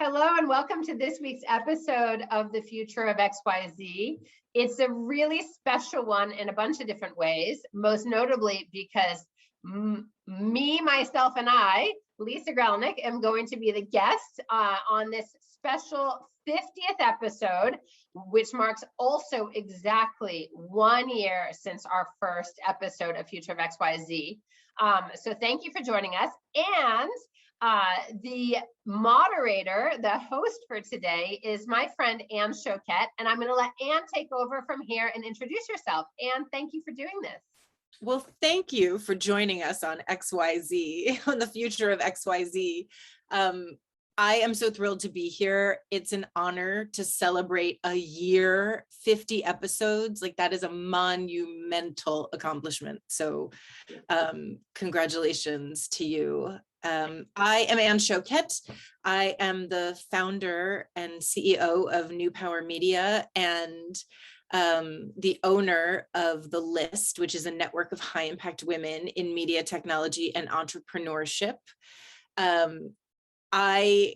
Hello and welcome to this week's episode of the Future of XYZ. It's a really special one in a bunch of different ways, most notably because me, myself, and I, Lisa Gralnek, am going to be the guest on this special 50th episode, which marks also exactly 1 year since our first episode of Future of XYZ. So thank you for joining us. And the moderator, the host for today is my friend Anne Shoket, and I'm going to let Anne take over from here and introduce yourself. Anne, thank you for doing this. Well, thank you for joining us on XYZ, on the Future of XYZ. I am so thrilled to be here. It's an honor to celebrate a year, 50 episodes. Like, that is a monumental accomplishment. So congratulations to you. I am Anne Shoket. I am the founder and CEO of New Power Media and the owner of The List, which is a network of high impact women in media technology and entrepreneurship. I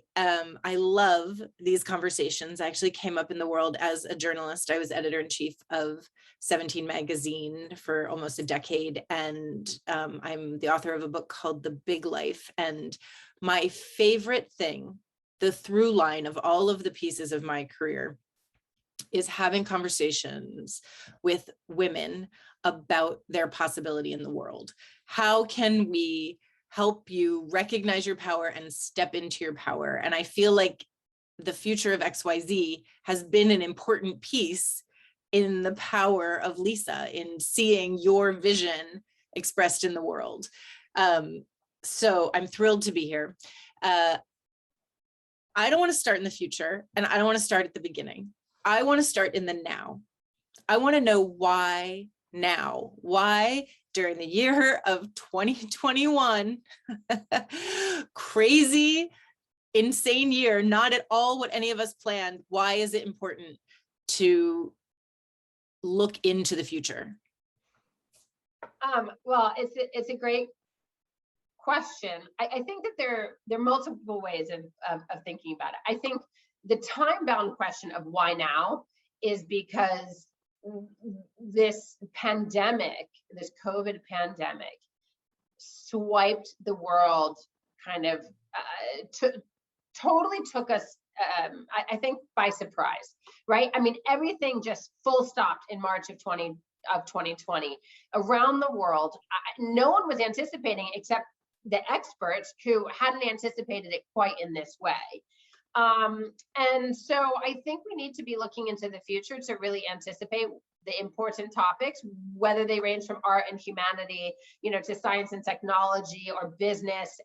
love these conversations. I actually came up in the world as a journalist. I was editor-in-chief of 17 magazine for almost a decade, and I'm the author of a book called The Big Life. And my favorite thing, the through line of all of the pieces of my career, is having conversations with women about their possibility in the world. How can we help you recognize your power and step into your power? And I feel like the Future of XYZ has been an important piece in the power of Lisa in seeing your vision expressed in the world. So I'm thrilled to be here. I don't want to start in the future, and I don't want to start at the beginning. I want to start in the now. I want to know why now. Why during the year of 2021, crazy, insane year, not at all what any of us planned. Why is it important to look into the future? Well, it's a great question. I think that there are multiple ways of thinking about it. I think the time-bound question of why now is because this pandemic, this COVID pandemic, swiped the world, kind of totally took us, I think, by surprise, right? I mean, everything just full stopped in March of 2020 around the world. No one was anticipating, except the experts who hadn't anticipated it quite in this way. And so I think we need to be looking into the future to really anticipate the important topics, whether they range from art and humanity, to science and technology, or business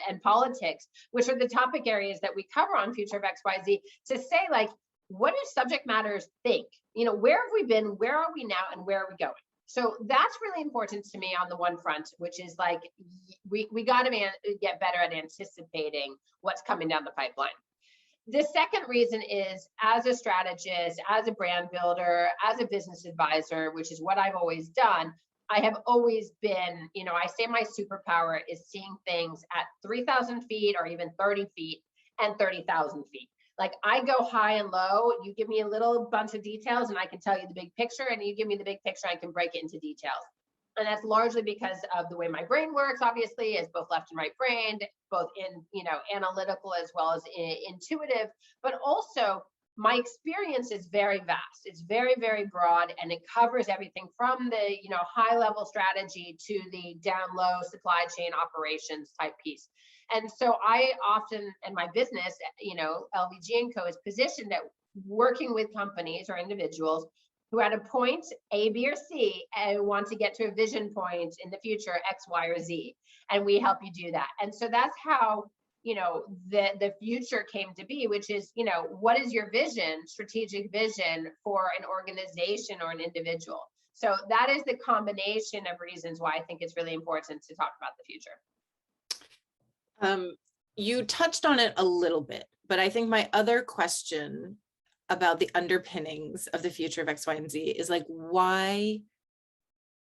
and politics, which are the topic areas that we cover on Future of XYZ, to say, like, what do subject matters think? Where have we been? Where are we now? And where are we going? So that's really important to me on the one front, which is like, we got to get better at anticipating what's coming down the pipeline. The second reason is, as a strategist, as a brand builder, as a business advisor, which is what I've always done, I have always been, I say my superpower is seeing things at 3,000 feet or even 30 feet and 30,000 feet. Like, I go high and low. You give me a little bunch of details and I can tell you the big picture, and you give me the big picture, I can break it into details. And that's largely because of the way my brain works, obviously, as both left and right brained, both in, analytical as well as intuitive, but also my experience is very vast. It's very, very broad, and it covers everything from the, high level strategy to the down low supply chain operations type piece. And so I often, in my business, LVG & Co. is positioned at working with companies or individuals who at a point A, B, or C and want to get to a vision point in the future, X, Y, or Z. And we help you do that. And so that's how, the future came to be, which is, what is your vision, strategic vision for an organization or an individual? So that is the combination of reasons why I think it's really important to talk about the future. You touched on it a little bit, but I think my other question about the underpinnings of the Future of X, Y, and Z is like, why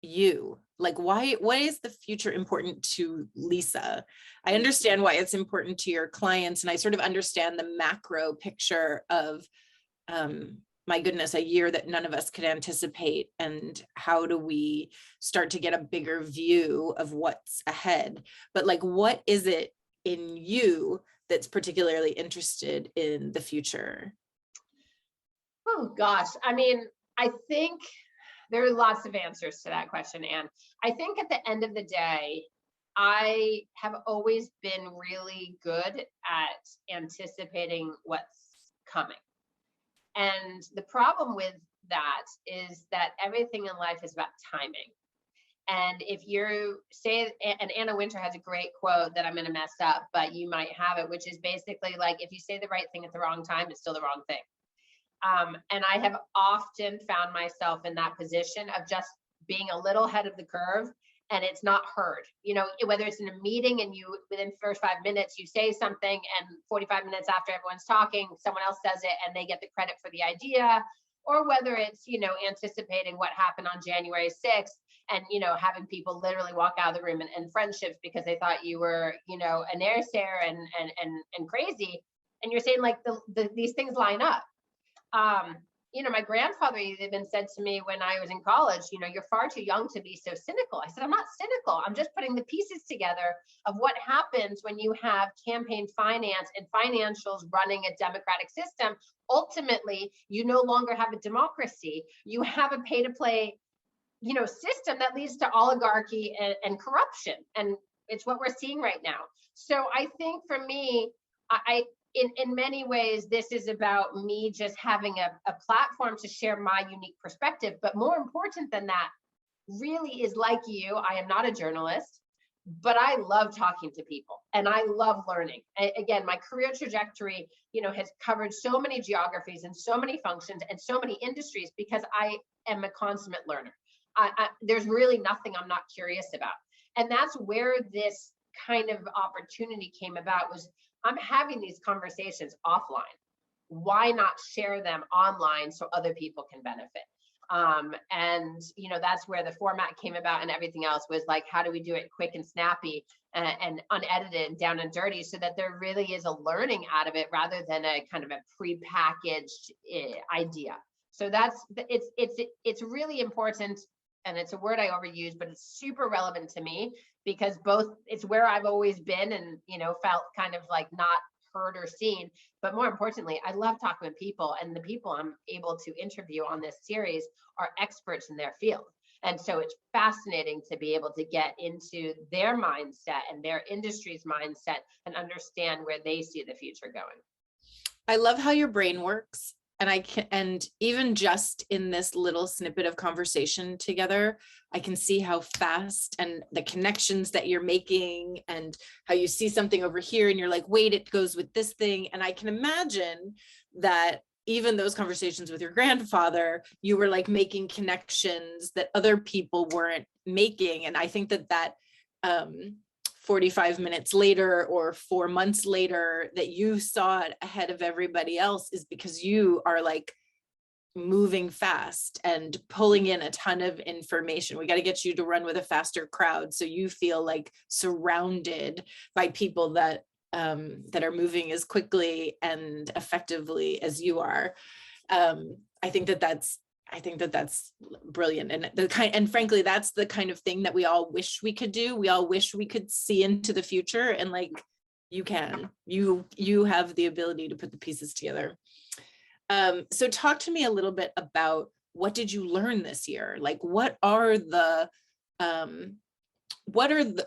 you? Like, why is the future important to Lisa? I understand why it's important to your clients, and I sort of understand the macro picture of, my goodness, a year that none of us could anticipate, and how do we start to get a bigger view of what's ahead. But like, what is it in you that's particularly interested in the future? Oh gosh, I mean, I think there are lots of answers to that question, Anne. I think at the end of the day, I have always been really good at anticipating what's coming. And the problem with that is that everything in life is about timing. And if you say, and Anna Wintour has a great quote that I'm going to mess up, but you might have it, which is basically like, if you say the right thing at the wrong time, it's still the wrong thing. And I have often found myself in that position of just being a little ahead of the curve, and it's not heard. You know, whether it's in a meeting and you, within the first 5 minutes, you say something, and 45 minutes after everyone's talking, someone else says it and they get the credit for the idea, or whether it's, you know, anticipating what happened on January 6th and, you know, having people literally walk out of the room and friendships because they thought you were, you know, a naysayer and crazy. And you're saying like these things line up. You know, my grandfather even said to me when I was in college, you know, you're far too young to be so cynical. I said, I'm not cynical. I'm just putting the pieces together of what happens when you have campaign finance and financials running a democratic system. Ultimately, you no longer have a democracy. You have a pay to play, you know, system that leads to oligarchy and corruption. And it's what we're seeing right now. So I think for me, in many ways, this is about me just having a platform to share my unique perspective. But more important than that, really is like you, I am not a journalist, but I love talking to people and I love learning. Again, my career trajectory, you know, has covered so many geographies and so many functions and so many industries because I am a consummate learner. There's really nothing I'm not curious about. And that's where this kind of opportunity came about, was I'm having these conversations offline. Why not share them online so other people can benefit? And, you know, that's where the format came about, and everything else was like, how do we do it quick and snappy and unedited and down and dirty, so that there really is a learning out of it rather than a kind of a prepackaged idea. So it's really important. And it's a word I overuse, but it's super relevant to me because both it's where I've always been and, you know, felt kind of like not heard or seen. But more importantly, I love talking with people, and the people I'm able to interview on this series are experts in their field. And so it's fascinating to be able to get into their mindset and their industry's mindset and understand where they see the future going. I love how your brain works. And even just in this little snippet of conversation together, I can see how fast, and the connections that you're making, and how you see something over here and you're like, wait, it goes with this thing. And I can imagine that even those conversations with your grandfather, you were like making connections that other people weren't making. And I think that 45 minutes later or 4 months later that you saw it ahead of everybody else is because you are like moving fast and pulling in a ton of information. We got to get you to run with a faster crowd so you feel like surrounded by people that are moving as quickly and effectively as you are. I think that's brilliant. And frankly, that's the kind of thing that we all wish we could do. We all wish we could see into the future, and like, you have the ability to put the pieces together. So talk to me a little bit about, what did you learn this year? Like,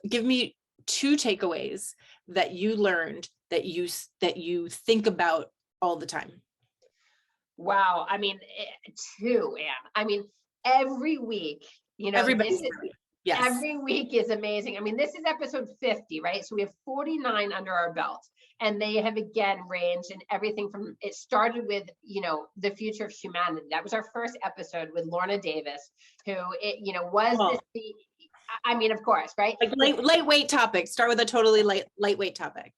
give me 2 takeaways that you learned that you think about all the time. Wow. I mean, 2, Anne. I mean, every week, you know, yes. Every week is amazing. I mean, this is episode 50, right? So we have 49 under our belt, and they have again ranged in everything from, it started with, you know, the future of humanity. That was our first episode with Lorna Davis, who was I mean, of course, right? Like lightweight topic. Start with a totally lightweight topic.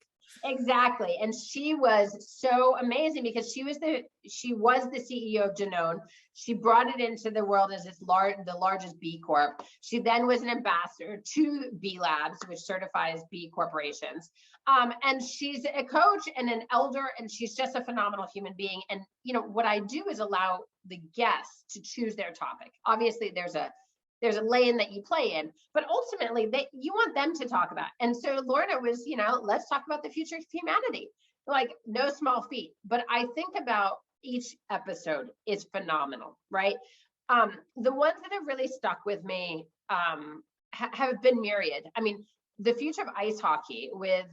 Exactly. And she was so amazing because she was the CEO of Danone. She brought it into the world as the largest B Corp. She then was an ambassador to B Labs, which certifies B corporations. And she's a coach and an elder, and she's just a phenomenal human being. And what I do is allow the guests to choose their topic. Obviously, there's a lane that you play in, but ultimately you want them to talk about. And so Lorna was, let's talk about the future of humanity. Like, no small feat, but I think about each episode is phenomenal, right? The ones that have really stuck with me have been myriad. I mean, the future of ice hockey with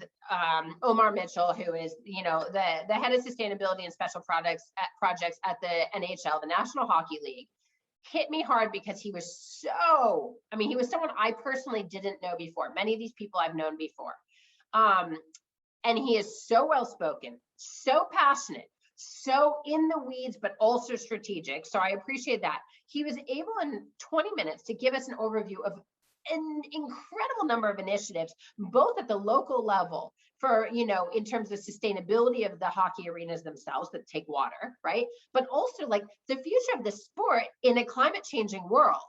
Omar Mitchell, who is, the head of sustainability and special projects at the NHL, the National Hockey League, hit me hard because he was someone I personally didn't know before. Many of these people I've known before. And he is so well-spoken, so passionate, so in the weeds, but also strategic. So I appreciate that. He was able in 20 minutes to give us an overview of an incredible number of initiatives, both at the local level for, in terms of sustainability of the hockey arenas themselves that take water, right? But also like the future of the sport in a climate changing world,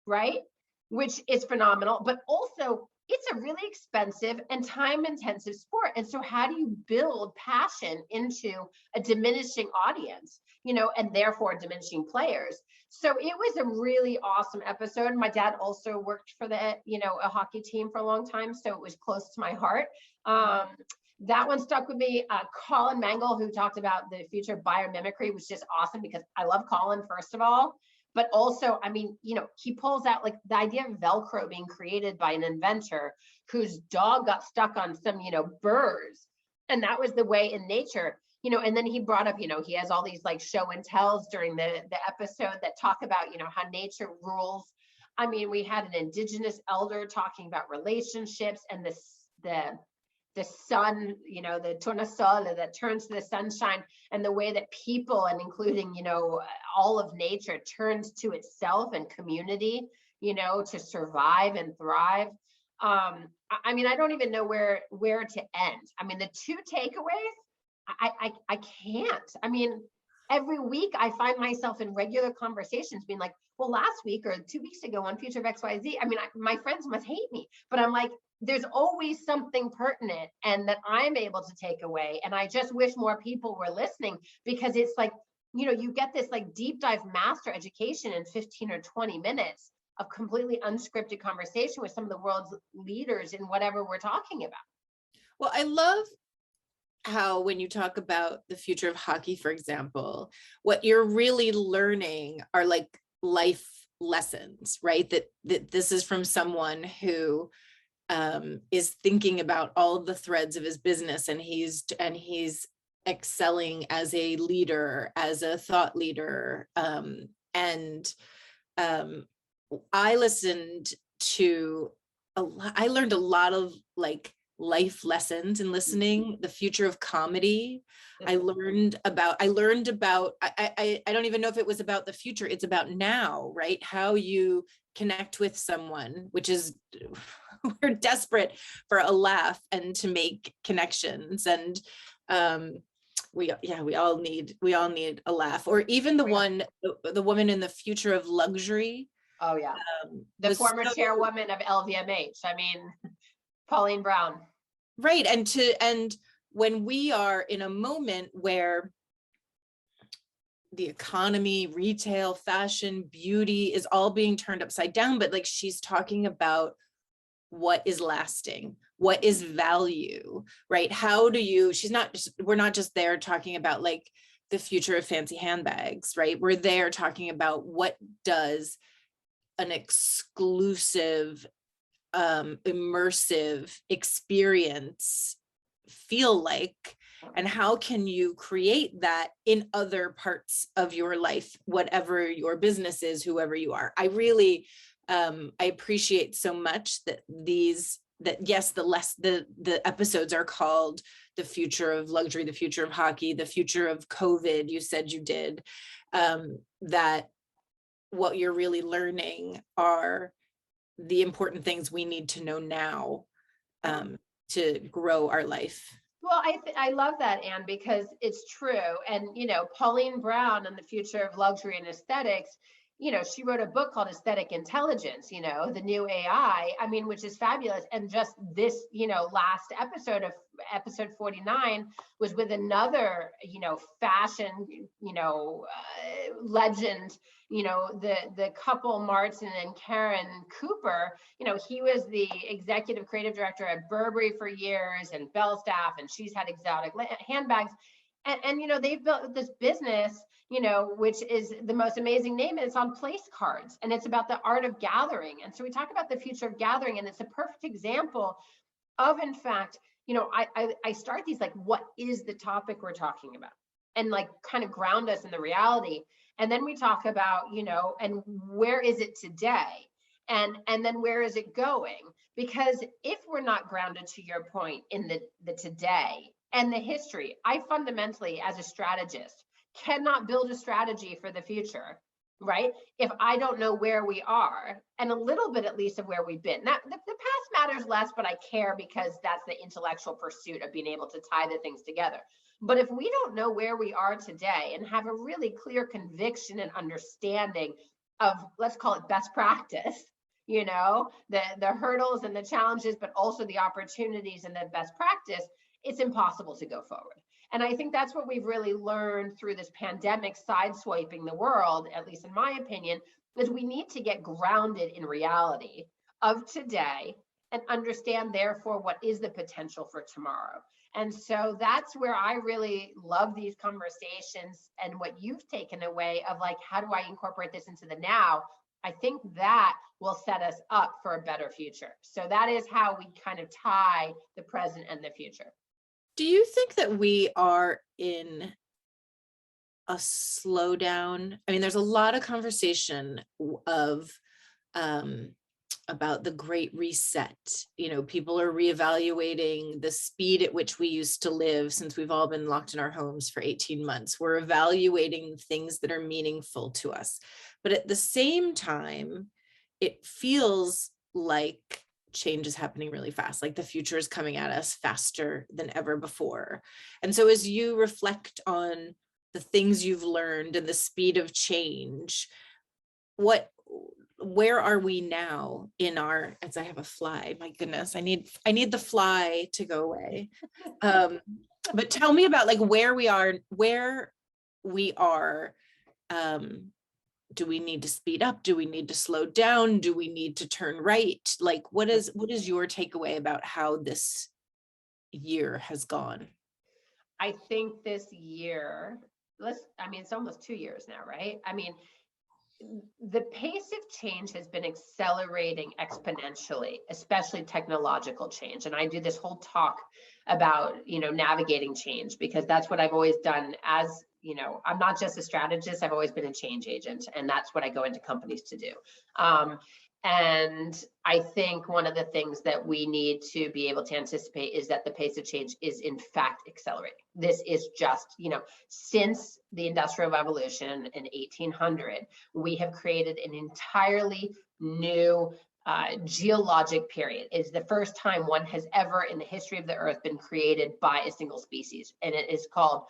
right? Which is phenomenal, but also it's a really expensive and time intensive sport. And so how do you build passion into a diminishing audience, and therefore diminishing players? So it was a really awesome episode. My dad also worked for a hockey team for a long time, so it was close to my heart. That one stuck with me. Colin Mangle, who talked about the future of biomimicry, was just awesome because I love Colin, first of all. But also, I mean, he pulls out like the idea of Velcro being created by an inventor whose dog got stuck on some, burrs. And that was the way in nature, and then he brought up, he has all these like show and tells during the episode that talk about, how nature rules. I mean, we had an indigenous elder talking about relationships and the sun, the tornasol that turns to the sunshine, and the way that people, and including, all of nature, turns to itself and community, to survive and thrive. I mean, I don't even know where to end. I mean, the two takeaways, I can't. I mean, every week I find myself in regular conversations being like, well, last week or 2 weeks ago on Future of XYZ, I mean, my friends must hate me, but I'm like, there's always something pertinent and that I'm able to take away. And I just wish more people were listening, because it's like, you get this like deep dive master education in 15 or 20 minutes of completely unscripted conversation with some of the world's leaders in whatever we're talking about. Well, I love how when you talk about the future of hockey, for example, what you're really learning are like life lessons, right? That this is from someone who is thinking about all of the threads of his business, and he's excelling as a leader, as a thought leader. I listened to I learned a lot of like life lessons in listening. The future of comedy. I learned about, I don't even know if it was about the future, it's about now, right? How you connect with someone, which is, we're desperate for a laugh and to make connections. And we all need a laugh. Or even the woman in the future of luxury. Oh yeah. The former chairwoman of LVMH. I mean, Pauline Brown. Right. And when we are in a moment where the economy, retail, fashion, beauty is all being turned upside down, but like she's talking about what is lasting, what is value, right? How do you, we're not just there talking about like the future of fancy handbags, right? We're there talking about what does an exclusive, immersive experience feel like, and how can you create that in other parts of your life, whatever your business is, whoever you are. I really, I appreciate so much that yes, the episodes are called The Future of Luxury, The Future of Hockey, The Future of COVID, you said you did, that what you're really learning are the important things we need to know now to grow our life. Well, I love that, Anne, because it's true. And, Pauline Brown and the Future of Luxury and Aesthetics, she wrote a book called Aesthetic Intelligence, the new AI, I mean, which is fabulous. And just this, last episode of episode 49 was with another, fashion, legend, the couple, Martin and Karen Cooper. He was the executive creative director at Burberry for years and Belstaff, and she's had exotic handbags. And they've built this business, which is the most amazing name. And it's on place cards, and it's about the art of gathering. And so we talk about the future of gathering, and it's a perfect example of, in fact, I start these like, what is the topic we're talking about? And like kind of ground us in the reality. And then we talk about, and where is it today? And then where is it going? Because if we're not grounded, to your point, in the today and the history, I fundamentally, as a strategist, cannot build a strategy for the future, right? If I don't know where we are, and a little bit at least of where we've been. Now, the past matters less, but I care because that's the intellectual pursuit of being able to tie the things together. But if we don't know where we are today and have a really clear conviction and understanding of, let's call it best practice, the hurdles and the challenges, but also the opportunities and the best practice, it's impossible to go forward. And I think that's what we've really learned through this pandemic sideswiping the world, at least in my opinion, is we need to get grounded in reality of today and understand, therefore, what is the potential for tomorrow. And so that's where I really love these conversations, and what you've taken away of like, how do I incorporate this into the now? I think that will set us up for a better future. So that is how we kind of tie the present and the future. Do you think that we are in a slowdown? I mean, there's a lot of conversation of about the Great Reset. People are reevaluating the speed at which we used to live since we've all been locked in our homes for 18 months. We're evaluating things that are meaningful to us. But at the same time, it feels like change is happening really fast, like the future is coming at us faster than ever before. And so as you reflect on the things you've learned and the speed of change, where are we now in our, as I have a fly, my goodness, I need the fly to go away. But tell me about like where we are. Do we need to speed up? Do we need to slow down? Do we need to turn right? Like, what is your takeaway about how this year has gone? I think this year, it's almost 2 years now, right? I mean, the pace of change has been accelerating exponentially, especially technological change. And I do this whole talk about, navigating change, because that's what I've always done. As I'm not just a strategist, I've always been a change agent, and that's what I go into companies to do. And I think one of the things that we need to be able to anticipate is that the pace of change is in fact accelerating. This is just, since the Industrial Revolution in 1800, we have created an entirely new geologic period. It is the first time one has ever in the history of the earth been created by a single species. And it is called,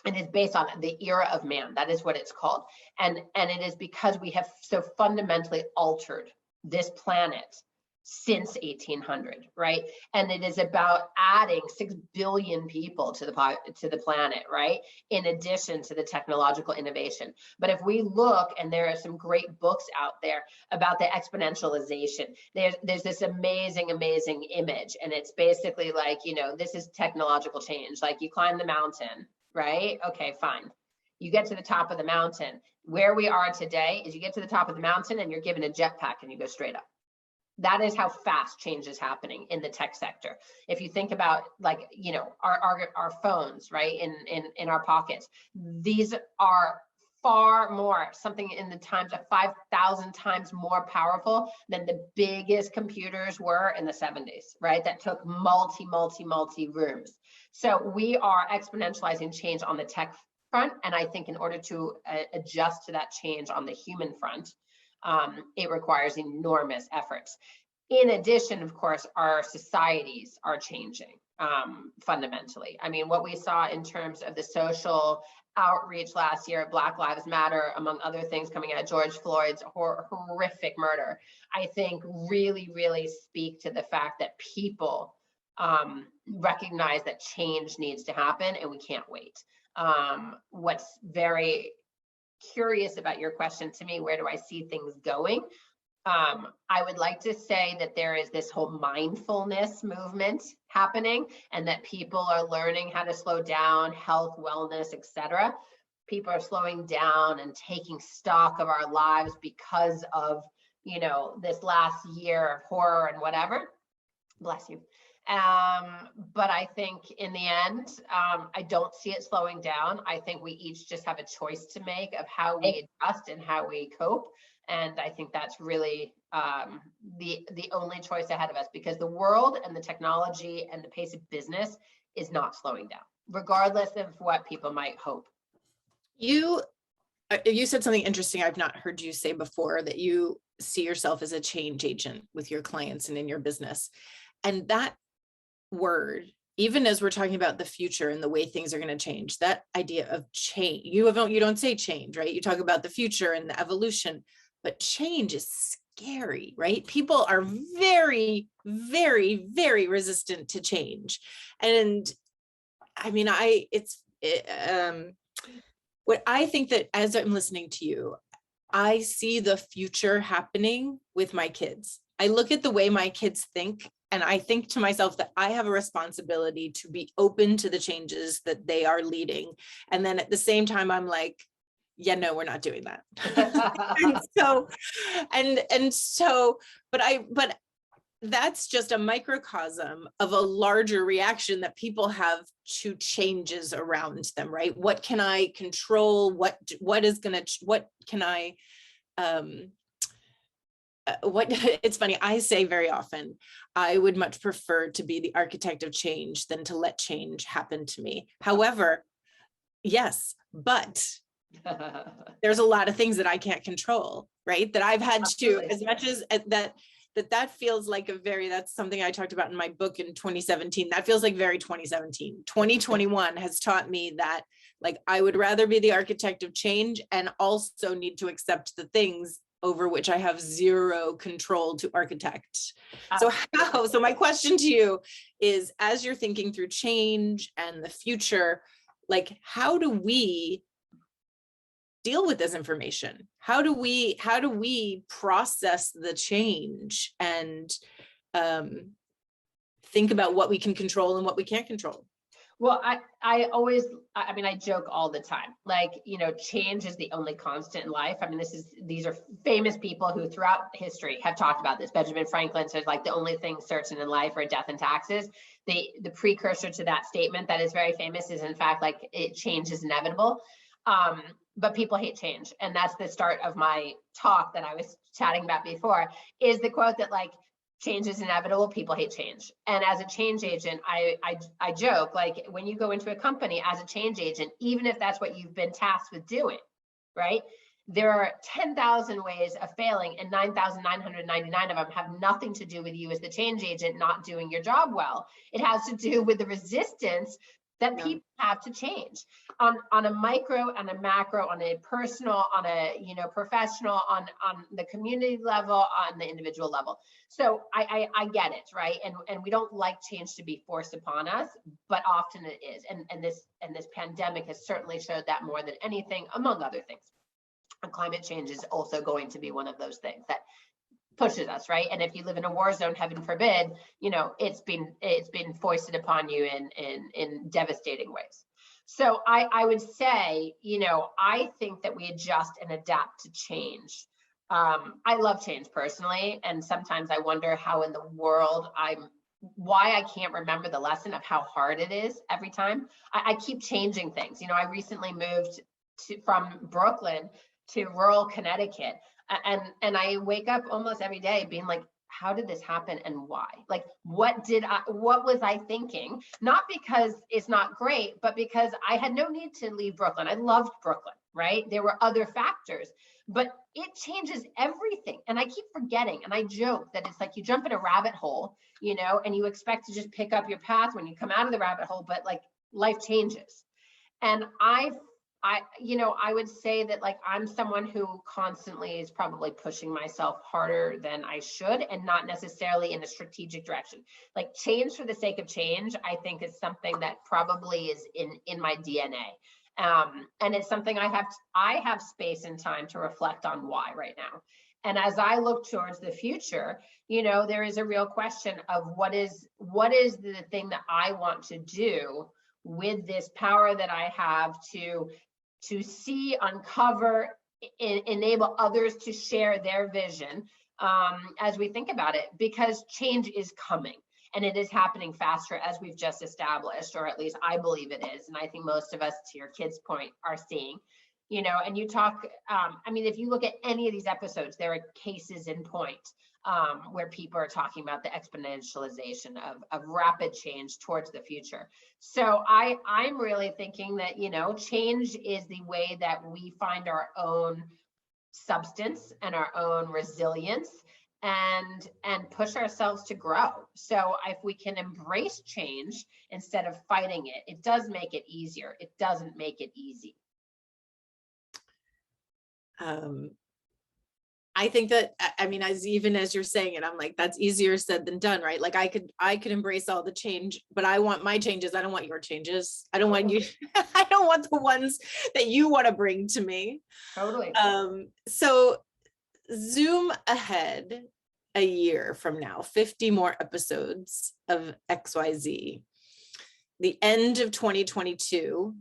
and it's based on the era of man. That is what it's called. And it is because we have so fundamentally altered this planet since 1800, right? And it is about adding 6 billion people to the planet, right? In addition to the technological innovation. But if we look, and there are some great books out there about the exponentialization, there's this amazing image, and it's basically like, this is technological change. Like, you climb the mountain, right? Okay, fine. You get to the top of the mountain. Where we are today is you get to the top of the mountain and you're given a jetpack and you go straight up. That is how fast change is happening in the tech sector. If you think about, like, our phones, right, in our pockets, these are far more, something in the times of 5,000 times more powerful than the biggest computers were in the 70s, right? That took multi rooms. So we are exponentializing change on the tech front. And I think in order to adjust to that change on the human front, it requires enormous efforts. In addition, of course, our societies are changing fundamentally. I mean, what we saw in terms of the social outreach last year, Black Lives Matter, among other things coming out of George Floyd's horrific murder, I think really, really speak to the fact that people recognize that change needs to happen and we can't wait. What's very curious about your question to me, where do I see things going? I would like to say that there is this whole mindfulness movement happening, and that people are learning how to slow down, health, wellness, etc. People are slowing down and taking stock of our lives because of, you know, this last year of horror and whatever. Bless you. But I think in the end, I don't see it slowing down. I think we each just have a choice to make of how we adjust and how we cope. And I think that's really the only choice ahead of us, because the world and the technology and the pace of business is not slowing down, regardless of what people might hope. You said something interesting I've not heard you say before, that you see yourself as a change agent with your clients and in your business. And that word, even as we're talking about the future and the way things are going to change, that idea of change, you don't say change, right? You talk about the future and the evolution, but change is scary, right? People are very, very, very resistant to change. And I mean, what I think that as I'm listening to you, I see the future happening with my kids. I look at the way my kids think, and I think to myself that I have a responsibility to be open to the changes that they are leading. And then at the same time, I'm like, yeah, no, we're not doing that. But that's just a microcosm of a larger reaction that people have to changes around them, right? What can I control? It's funny, I say very often, I would much prefer to be the architect of change than to let change happen to me. However, yes, but there's a lot of things that I can't control, right? That I've had Absolutely. to, as much as that feels like that's something I talked about in my book in 2017. That feels like very 2017. 2021 has taught me that, like, I would rather be the architect of change and also need to accept the things over which I have zero control to architect. So my question to you is, as you're thinking through change and the future, like, how do we deal with this information? How do we process the change and think about what we can control and what we can't control? Well, I mean, I joke all the time, like, you know, change is the only constant in life. I mean, these are famous people who throughout history have talked about this. Benjamin Franklin says, like, the only thing certain in life are death and taxes. The precursor to that statement that is very famous is, in fact, like, change is inevitable. But people hate change. And that's the start of my talk that I was chatting about before, is the quote that, like, change is inevitable, people hate change. And as a change agent, I joke, like, when you go into a company as a change agent, even if that's what you've been tasked with doing, right? There are 10,000 ways of failing, and 9,999 of them have nothing to do with you as the change agent not doing your job well. It has to do with the resistance that people have to change on a micro, on a macro, on a personal, on a, you know, professional, on the community level, on the individual level. So I get it, right? And we don't like change to be forced upon us, but often it is. And this pandemic has certainly showed that more than anything, among other things. And climate change is also going to be one of those things that pushes us, right? And if you live in a war zone, heaven forbid, you know, it's been foisted upon you in devastating ways. So I would say, you know, I think that we adjust and adapt to change. I love change personally, and sometimes I wonder how in the world why I can't remember the lesson of how hard it is every time. I keep changing things. You know, I recently moved from Brooklyn to rural Connecticut. And I wake up almost every day being like, how did this happen and why? Like, what was I thinking? Not because it's not great, but because I had no need to leave Brooklyn. I loved Brooklyn, right? There were other factors, but it changes everything. And I keep forgetting, and I joke that it's like you jump in a rabbit hole, and you expect to just pick up your path when you come out of the rabbit hole, but like life changes. And I would say that like I'm someone who constantly is probably pushing myself harder than I should, and not necessarily in a strategic direction. Like change for the sake of change, I think is something that probably is in my DNA. And it's something I have space and time to reflect on why right now. And as I look towards the future, there is a real question of what is the thing that I want to do with this power that I have to see, uncover, enable others to share their vision, as we think about it, because change is coming. And it is happening faster, as we've just established, or at least I believe it is. And I think most of us, to your kids' point, are seeing, and you talk, if you look at any of these episodes, there are cases in point where people are talking about the exponentialization of rapid change towards the future. So I'm really thinking that, change is the way that we find our own substance and our own resilience, and push ourselves to grow. So if we can embrace change instead of fighting it, it does make it easier. It doesn't make it easy. I think that, as you're saying it, I'm like, that's easier said than done, right? Like I could embrace all the change, but I want my changes. I don't want your changes. I don't want you, I don't want the ones that you want to bring to me. Totally. So zoom ahead a year from now, 50 more episodes of XYZ, the end of 2022.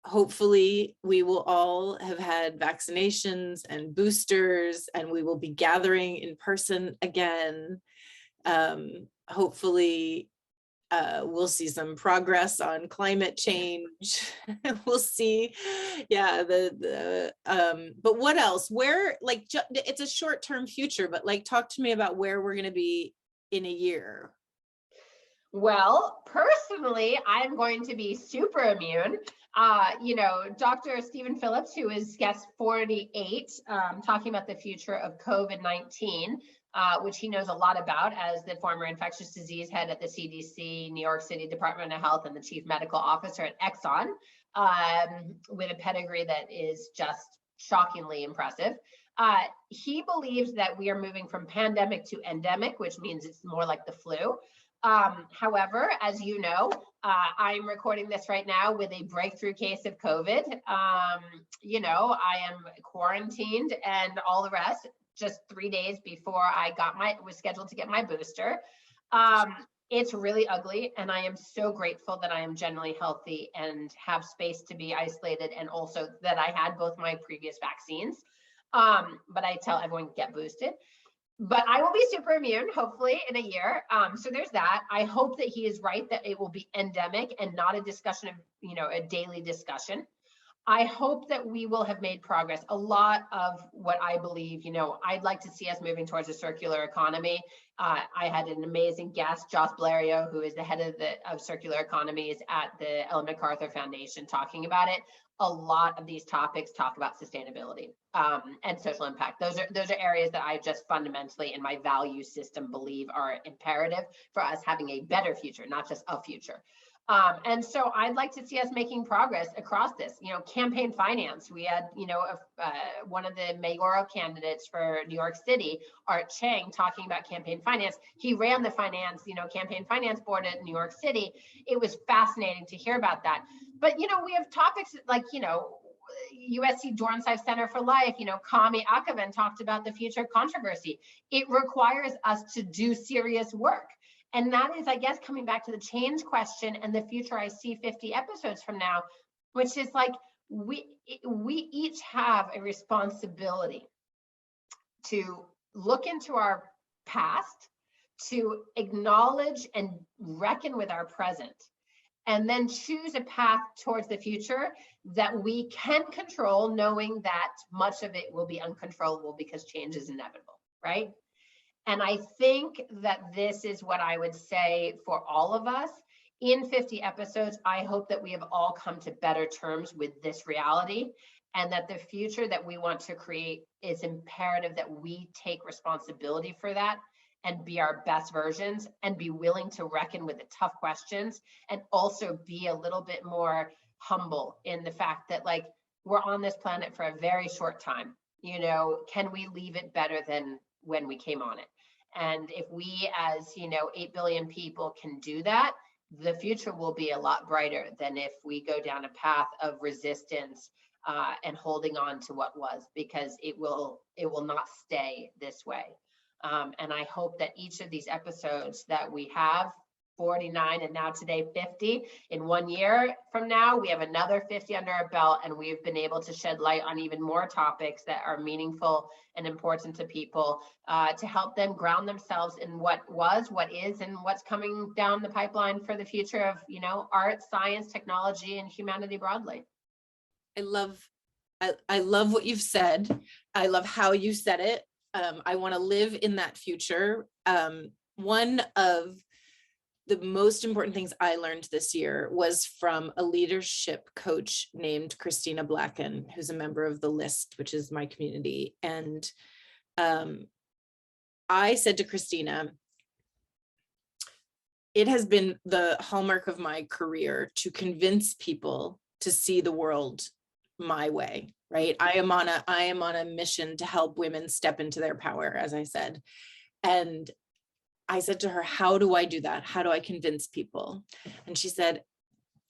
Hopefully we will all have had vaccinations and boosters, and we will be gathering in person again. Hopefully we'll see some progress on climate change. We'll see, but what else? Where, like, it's a short-term future, but like, talk to me about where we're going to be in a year. Well, personally, I'm going to be super immune. Dr. Stephen Phillips, who is guest 48, talking about the future of COVID-19, which he knows a lot about as the former infectious disease head at the CDC, New York City Department of Health, and the chief medical officer at Exxon, with a pedigree that is just shockingly impressive. He believes that we are moving from pandemic to endemic, which means it's more like the flu. However, as you know, I'm recording this right now with a breakthrough case of COVID. I am quarantined and all the rest, just 3 days before I was scheduled to get my booster. It's really ugly, and I am so grateful that I am generally healthy and have space to be isolated, and also that I had both my previous vaccines. But I tell everyone, get boosted. But I will be super immune, hopefully, in a year. So there's that. I hope that he is right, that it will be endemic and not a discussion of, a daily discussion. I hope that we will have made progress. A lot of what I believe, I'd like to see us moving towards a circular economy. I had an amazing guest, Joss Blériot, who is the head of circular economies at the Ellen MacArthur Foundation, talking about it. A lot of these topics talk about sustainability and social impact. Those are areas that I just fundamentally in my value system believe are imperative for us having a better future, not just a future. And so I'd like to see us making progress across this. Campaign finance. We had, one of the mayoral candidates for New York City, Art Chang, talking about campaign finance. He ran the campaign finance board at New York City. It was fascinating to hear about that. But, we have topics like, USC Dornsife Center for Life, Kami Akavan talked about the future of controversy. It requires us to do serious work. And that is, I guess, coming back to the change question and the future I see 50 episodes from now, which is like, we each have a responsibility to look into our past, to acknowledge and reckon with our present, and then choose a path towards the future that we can control, knowing that much of it will be uncontrollable because change is inevitable, right? And I think that this is what I would say for all of us in 50 episodes, I hope that we have all come to better terms with this reality, and that the future that we want to create is imperative that we take responsibility for that and be our best versions and be willing to reckon with the tough questions, and also be a little bit more humble in the fact that, like, we're on this planet for a very short time. You know, can we leave it better than when we came on it? And if we, as 8 billion people can do that, the future will be a lot brighter than if we go down a path of resistance and holding on to what was, because it will not stay this way. And I hope that each of these episodes that we have, 49 and now today 50, in 1 year from now, we have another 50 under our belt, and we've been able to shed light on even more topics that are meaningful and important to people, to help them ground themselves in what was, what is, and what's coming down the pipeline for the future of, art, science, technology, and humanity broadly. I love what you've said. I love how you said it. I want to live in that future. One of the most important things I learned this year was from a leadership coach named Christina Blacken, who's a member of the List, which is my community. And I said to Christina, it has been the hallmark of my career to convince people to see the world my way, right? I am on a mission to help women step into their power, as I said. And I said to her, how do I do that? How do I convince people? And she said,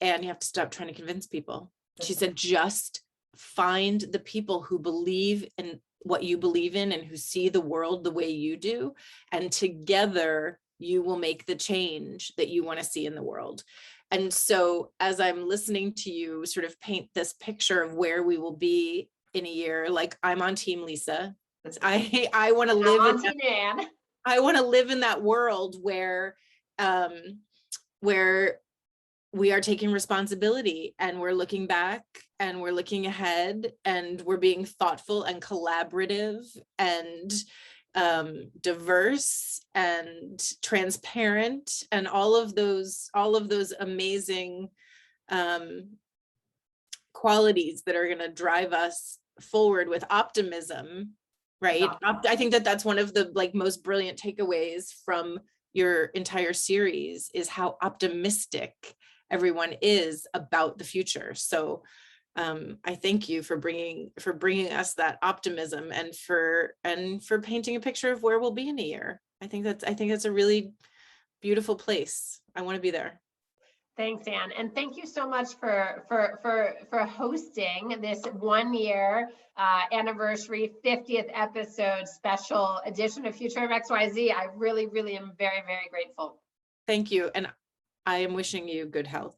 Anne, you have to stop trying to convince people. She said, just find the people who believe in what you believe in and who see the world the way you do. And together you will make the change that you want to see in the world. And so as I'm listening to you sort of paint this picture of where we will be in a year, like, I'm on Team Lisa. I want to live in Team Anne. I want to live in that world where we are taking responsibility, and we're looking back, and we're looking ahead, and we're being thoughtful and collaborative and diverse and transparent, and all of those amazing qualities that are going to drive us forward with optimism. Right. I think that that's one of the most brilliant takeaways from your entire series, is how optimistic everyone is about the future. So I thank you for bringing us that optimism, and for painting a picture of where we'll be in a year. I think that's a really beautiful place. I want to be there. Thanks, Anne. And thank you so much for hosting this 1 year anniversary 50th episode special edition of Future of XYZ. I really, really am very, very grateful. Thank you. And I am wishing you good health.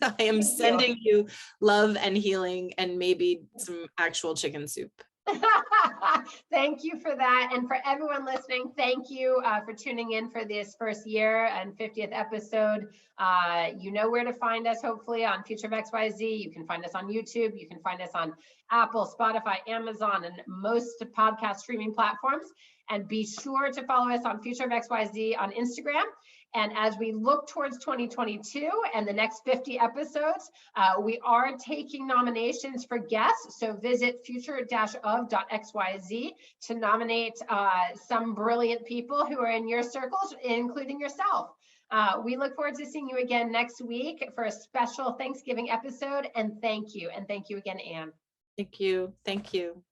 I am sending you love and healing, and maybe some actual chicken soup. Thank you for that. And for everyone listening, thank you for tuning in for this first year and 50th episode. You know where to find us, hopefully, on Future of XYZ. You can find us on YouTube. You can find us on Apple, Spotify, Amazon, and most podcast streaming platforms. And be sure to follow us on Future of XYZ on Instagram. And as we look towards 2022 and the next 50 episodes, we are taking nominations for guests. So visit future-of.xyz to nominate some brilliant people who are in your circles, including yourself. We look forward to seeing you again next week for a special Thanksgiving episode. And thank you. And thank you again, Anne. Thank you. Thank you.